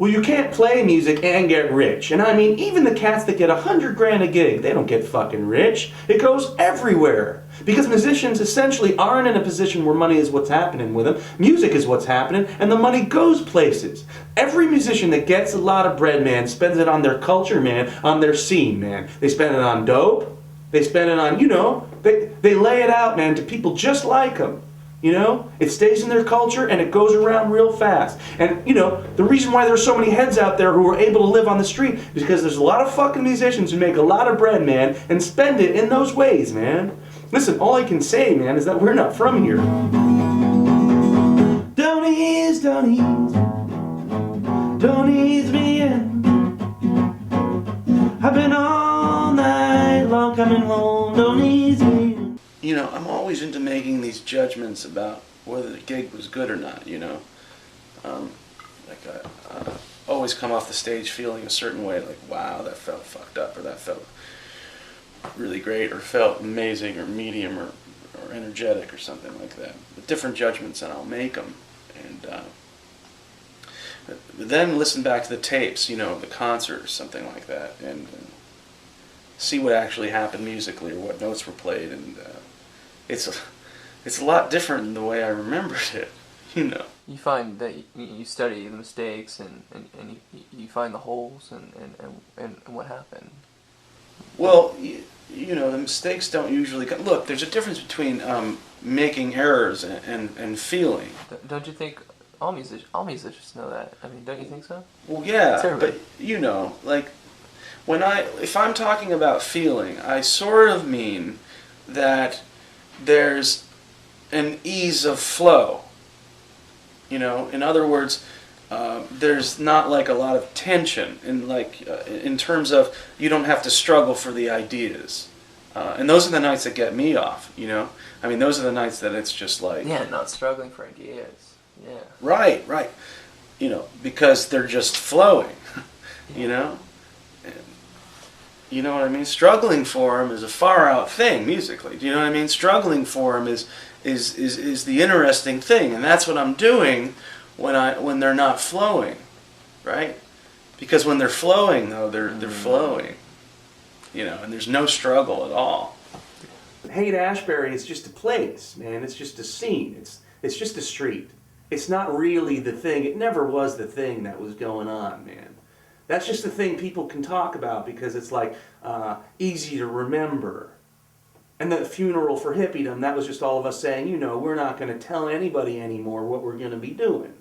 Well, you can't play music and get rich. And I mean, even the cats that get 100 grand a gig, they don't get fucking rich. It goes everywhere. Because musicians essentially aren't in a position where money is what's happening with them. Music is what's happening, and the money goes places. Every musician that gets a lot of bread, man, spends it on their culture, man, on their scene, man. They spend it on dope. They spend it on, they lay it out, man, to people just like them. It stays in their culture and it goes around real fast. And, the reason why there's so many heads out there who are able to live on the street is because there's a lot of fucking musicians who make a lot of bread, man, and spend it in those ways, man. Listen, all I can say, man, is that we're not from here. Don't ease me in. I've been all night long coming home, don't ease me in. I'm always into making these judgments about whether the gig was good or not, I always come off the stage feeling a certain way, like, wow, that felt fucked up, or that felt really great, or felt amazing, or medium, or energetic, or something like that. But different judgments, and I'll make them. And then listen back to the tapes, the concert or something like that, and see what actually happened musically, or what notes were played, and it's a lot different than the way I remembered it, You find that you study the mistakes and you find the holes and what happened. Well, the mistakes don't usually come. Look, there's a difference between making errors and feeling. Don't you think all musicians know that? I mean, don't you think so? Well, yeah, but if I'm talking about feeling, I sort of mean that there's an ease of flow. In other words, there's not like a lot of tension in terms of you don't have to struggle for the ideas. And those are the nights that get me off, I mean, those are the nights that it's just like... Yeah, not struggling for ideas. Yeah. Right. Because they're just flowing, And, you know what I mean? Struggling for them is a far out thing musically. Do you know what I mean? Struggling for them is the interesting thing, and that's what I'm doing when they're not flowing, right? Because when they're flowing, though, they're flowing, and there's no struggle at all. Haight-Ashbury is just a place, man. It's just a scene. It's just a street. It's not really the thing. It never was the thing that was going on, man. That's just the thing people can talk about because it's like easy to remember. And the funeral for hippiedom, that was just all of us saying, we're not going to tell anybody anymore what we're going to be doing.